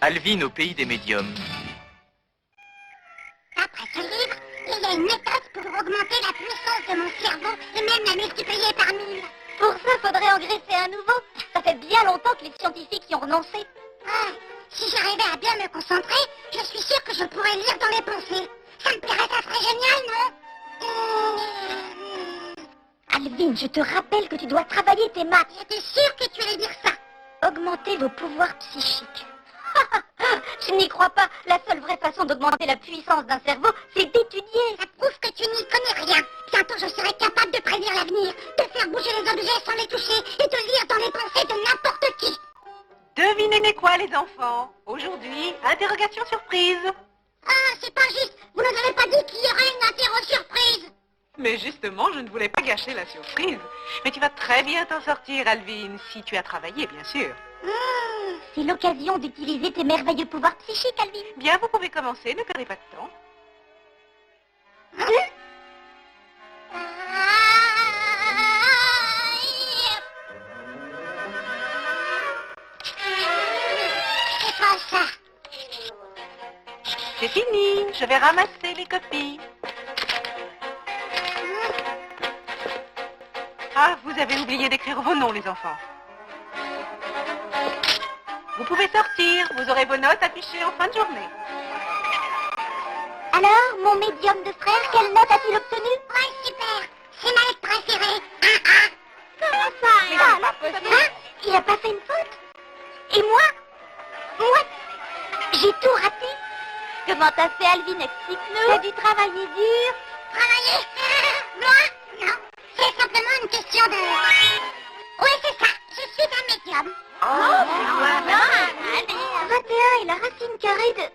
Alvin au pays des médiums. D'après ce livre, il y a une méthode pour augmenter la puissance de mon cerveau et même la multiplier par 1000. Pour ça, faudrait engraisser un nouveau. Ça fait bien longtemps que les scientifiques y ont renoncé. Ah, si j'arrivais à bien me concentrer, je suis sûre que je pourrais lire dans les pensées. Ça me plairait, ça serait génial, non? Alvin, je te rappelle que tu dois travailler tes maths. J'étais sûre que tu allais dire ça. Augmenter vos pouvoirs psychiques. Je n'y crois pas. La seule vraie façon d'augmenter la puissance d'un cerveau, c'est d'étudier. Ça prouve que tu n'y connais rien. Bientôt, je serai capable de prédire l'avenir, de faire bouger les objets sans les toucher et de lire dans les pensées de n'importe qui. Devinez quoi, les enfants? Aujourd'hui, interrogation surprise. Ah, c'est pas juste. Vous ne nous avez pas dit qu'il y aurait une interro surprise. Mais justement, je ne voulais pas gâcher la surprise. Mais tu vas très bien t'en sortir, Alvin, si tu as travaillé, bien sûr. C'est l'occasion d'utiliser tes merveilleux pouvoirs psychiques, Alvin. Bien, vous pouvez commencer, ne perdez pas de temps. C'est pas ça. C'est fini, je vais ramasser les copies. Ah, vous avez oublié d'écrire vos noms, les enfants. Vous pouvez sortir, vous aurez vos notes affichées en fin de journée. Alors, mon médium de frère, quelle note a-t-il obtenu? Ouais, super. C'est ma lettre préférée. Comment ça? Il a pas fait une faute? Et moi? J'ai tout raté. Comment t'as fait, Alvin? Explique-nous. T'as dû travailler dur. Travailler? Moi? Non. C'est simplement une question de... Oui, c'est ça. Je suis un médium. Voilà. 21 est la racine carrée de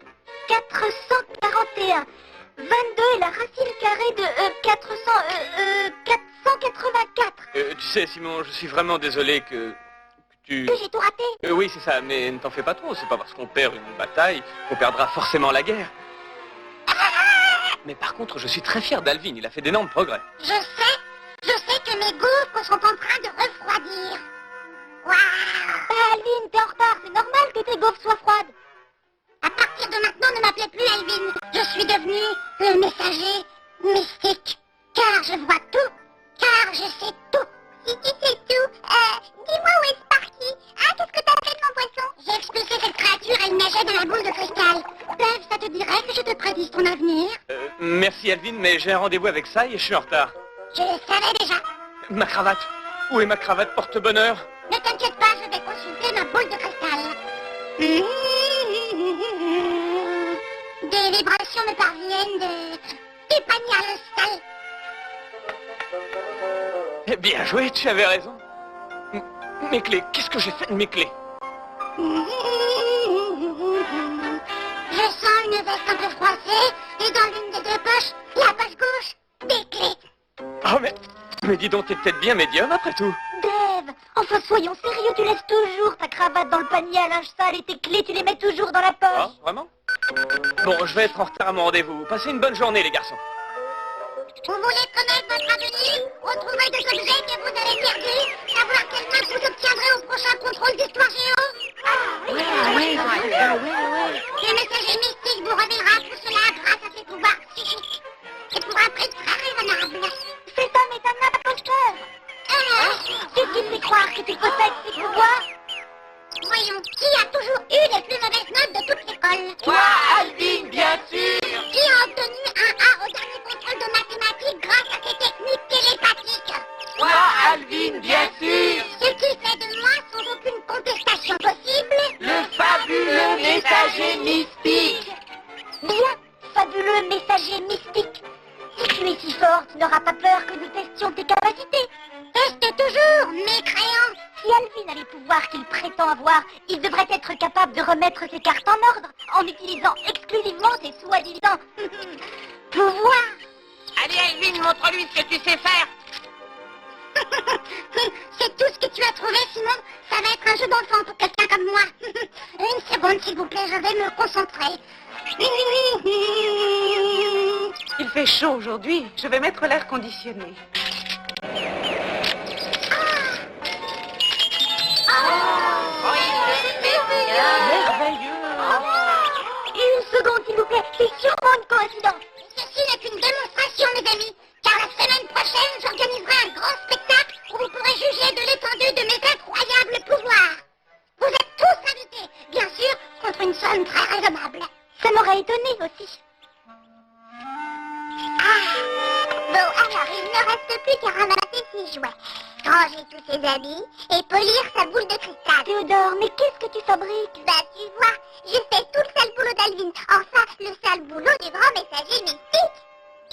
441. 22 est la racine carrée de 484. Tu sais, Simon, je suis vraiment désolé que tu... Que j'ai tout raté. Oui, c'est ça, mais ne t'en fais pas trop. C'est pas parce qu'on perd une bataille qu'on perdra forcément la guerre. Mais par contre, je suis très fier d'Alvin. Il a fait d'énormes progrès. Je sais que mes gouffres sont en train de refroidir. Waouh! Alvin, t'es en retard. C'est normal que tes gaufres soient froides. À partir de maintenant, ne m'appelez plus Alvin. Je suis devenu le messager mystique. Car je vois tout. Car je sais tout. Si tu sais tout, dis-moi où est Sparky. Ah, qu'est-ce que t'as fait de mon poisson? J'ai expulsé cette créature, elle nageait dans la boule de cristal. Dave, ça te dirait que je te prédise ton avenir? Merci, Alvin, mais j'ai un rendez-vous avec ça et je suis en retard. Je le savais déjà. Ma cravate. Où est ma cravate porte-bonheur? Ne t'inquiète pas, je vais consulter ma boule de cristal. Des vibrations me parviennent du panier à sale. Bien joué, tu avais raison. Mes clés, qu'est-ce que j'ai fait de mes clés? Je sens une veste un peu froissée et dans l'une des deux poches, la poche gauche, des clés. Oh, mais dis donc, t'es peut-être bien médium après tout. Dave, enfin soyons sérieux, tu laisses toujours ta cravate dans le panier à linge sale et tes clés, tu les mets toujours dans la poche. Ah, vraiment? Bon, je vais être en retard à mon rendez-vous. Passez une bonne journée, les garçons. Vous voulez connaître votre avenir? Retrouver des objets que vous avez perdus? Savoir quelle note vous obtiendrez au prochain contrôle d'histoire géo? Oui. Le messager mystique vous révélera tout cela grâce à ses pouvoirs psychiques. Et pour un prix très raisonnable. Cet homme est un imposteur. Qu'est-ce qui te fait croire que tu possèdes ces pouvoirs? Voyons, qui a toujours eu les plus mauvaises notes de toute l'école? Toi, Alvin, bien sûr. Qui a obtenu un A au dernier contrôle de mathématiques grâce à ses techniques télépathiques? Toi, Alvin, bien sûr. Ce qui fait de moi, sans aucune contestation possible, Le fabuleux messager mystique. Bien, fabuleux messager mystique. Si tu es si fort, tu n'auras pas peur que nous testions tes capacités. teste toujours, mécréant. Si Alvin a les pouvoirs qu'il prétend avoir, il devrait être capable de remettre ses cartes en ordre en utilisant exclusivement ses soi-disant pouvoirs. Allez, Alvin, montre-lui ce que tu sais faire. C'est tout ce que tu as trouvé, Simon. Ça va être un jeu d'enfant pour quelqu'un comme moi. Une seconde, s'il vous plaît, je vais me concentrer. Il fait chaud aujourd'hui, je vais mettre l'air conditionné. Merveilleux. s'il vous plaît. C'est sûrement une coïncidence. Ceci n'est qu'une démonstration, mes amis, car la semaine prochaine, j'organiserai un grand spectacle où vous pourrez juger de l'étendue de mes incroyables pouvoirs. Vous êtes tous invités, bien sûr, contre une somme très raisonnable. Ça m'aurait étonné aussi. Bon, alors, il ne reste plus qu'à ramasser ses jouets, ranger tous ses habits et polir sa boule de cristal. Théodore, mais qu'est-ce que tu fabriques? Bah, tu vois, je fais tout le sale boulot d'Alvin, enfin, le sale boulot du grand messager mystique.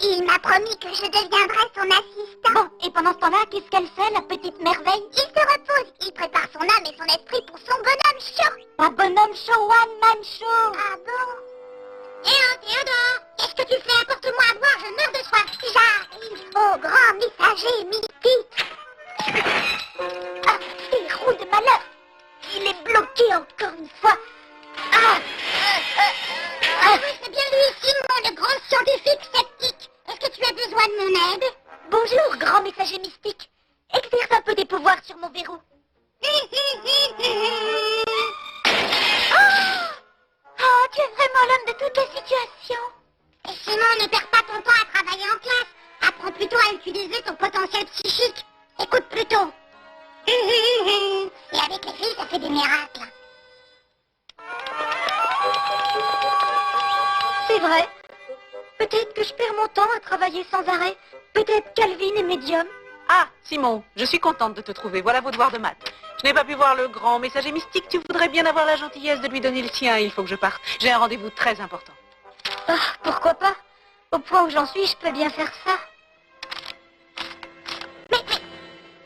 Il m'a promis que je deviendrais son assistant. Bon, et pendant ce temps-là, qu'est-ce qu'elle fait, la petite merveille? Il se repose, il prépare son âme et son esprit pour son bonhomme chaud. Un bonhomme show, one man show. Ah bon? Théodore, qu'est-ce que tu fais? Apporte-moi à boire, je meurs de soif. J'arrive au grand messager mystique. Ah, ces roues de malheur. Il est bloqué encore une fois. Ah oui, c'est bien lui, Simon, le grand scientifique sceptique. Est-ce que tu as besoin de mon aide? Bonjour, grand messager mystique. Exerce un peu tes pouvoirs sur mon verrou. Oh, tu es vraiment l'homme de toutes les situations. Et Simon, ne perds pas ton temps à travailler en classe. Apprends plutôt à utiliser ton potentiel psychique. Écoute plutôt. Et avec les filles, ça fait des miracles. C'est vrai. Peut-être que je perds mon temps à travailler sans arrêt. Peut-être qu'Alvin est médium. Ah, Simon, je suis contente de te trouver. Voilà vos devoirs de maths. Je n'ai pas pu voir le grand messager mystique. Tu voudrais bien avoir la gentillesse de lui donner le sien. Il faut que je parte. J'ai un rendez-vous très important. Ah, pourquoi pas? Au point où j'en suis, je peux bien faire ça.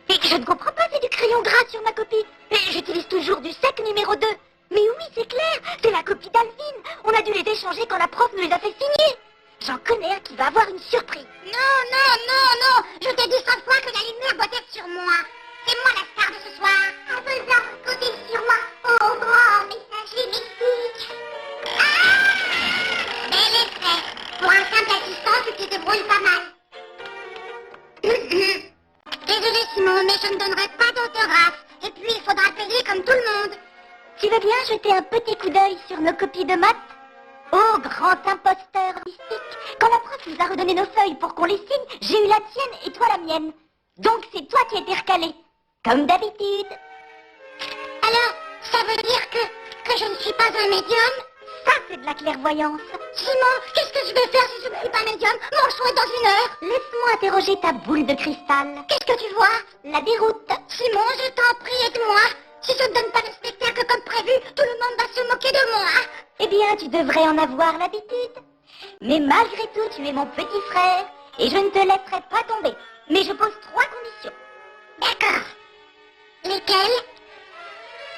Mais je ne comprends pas, c'est du crayon gras sur ma copie. Et j'utilise toujours du sec numéro 2. Mais oui, c'est clair, c'est la copie d'Alvin. On a dû les échanger quand la prof nous les a fait signer. J'en connais un qui va avoir une surprise. Non. Je t'ai dit 100 fois que la lumière doit être sur moi. C'est moi la star de ce soir. À besoin, comptez sur moi. Oh, grand messager mystique. Ah! Bel effet. Pour un simple assistant, tu te débrouilles pas mal. Désolé, Simon, mais je ne donnerai pas d'autographe. Et puis, il faudra payer comme tout le monde. Tu veux bien jeter un petit coup d'œil sur nos copies de maths? Oh, grand imposteur mystique! Quand la prof nous a redonné nos feuilles pour qu'on les signe, j'ai eu la tienne et toi la mienne. Donc c'est toi qui as été recalé. Comme d'habitude. Alors, ça veut dire que je ne suis pas un médium? Ça, c'est de la clairvoyance. Simon, qu'est-ce que je vais faire si je ne suis pas médium? Mon choix est dans une heure. Laisse-moi interroger ta boule de cristal. Qu'est-ce que tu vois? La déroute. Simon, je t'en prie, aide-moi. Si je ne donne pas le spectacle comme prévu, tout le monde va se moquer de moi. Eh bien, tu devrais en avoir l'habitude. Mais malgré tout, tu es mon petit frère et je ne te laisserai pas tomber. Mais je pose 3 conditions. D'accord. Lesquelles?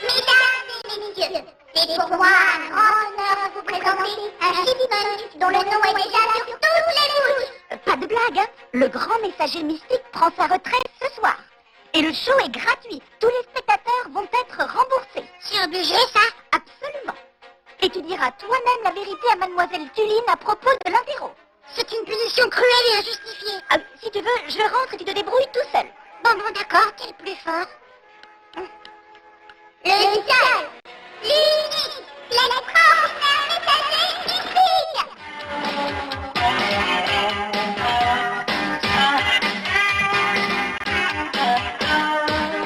Mesdames et messieurs, c'est pour moi un grand honneur de vous présenter un chef dont le nom est déjà sur tous les bouches. Pas de blague, hein? Le grand messager mystique prend sa retraite ce soir. Et le show est gratuit. Tous les spectateurs vont être remboursés. C'est obligé, ça? Absolument. Et tu diras toi-même la vérité à mademoiselle Tuline à propos de l'interro. C'est une punition cruelle et injustifiée. Ah, si tu veux, je rentre et tu te débrouilles tout seul. Bon, d'accord, qui est le plus fort? Le seul, l'unique, l'extraordinaire messager mystique.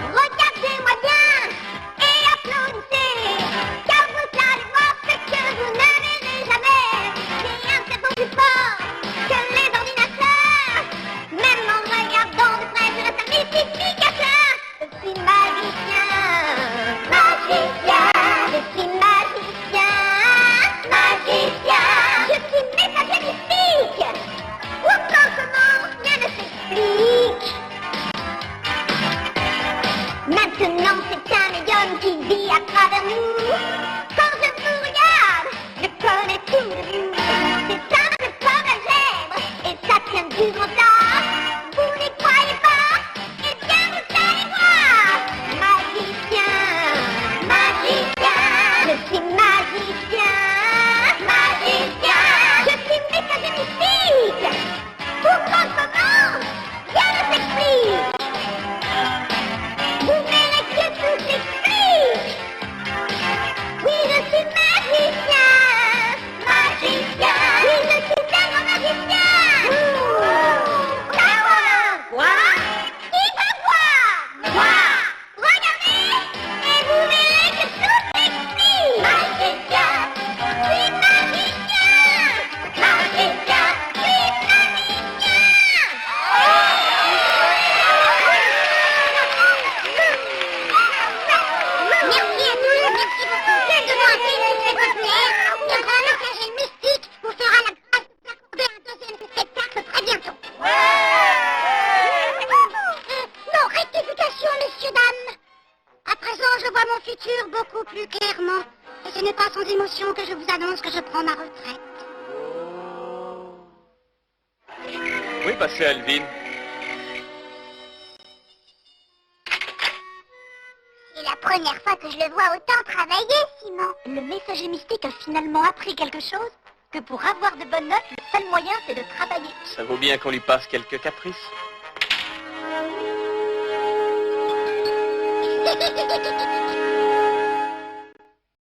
Regardez-moi bien et applaudissez, car vous allez voir ce que vous ne verrez jamais. J'ai un cerveau plus fort que les ordinateurs, même en regardant de près, je reste un mystificateur. Je suis magicien, je suis magicien. émotion que je vous annonce que je prends ma retraite. Où est passé Alvin? C'est la première fois que je le vois autant travailler, Simon. Le messager mystique a finalement appris quelque chose, que pour avoir de bonnes notes, le seul moyen c'est de travailler. Ça vaut bien qu'on lui passe quelques caprices.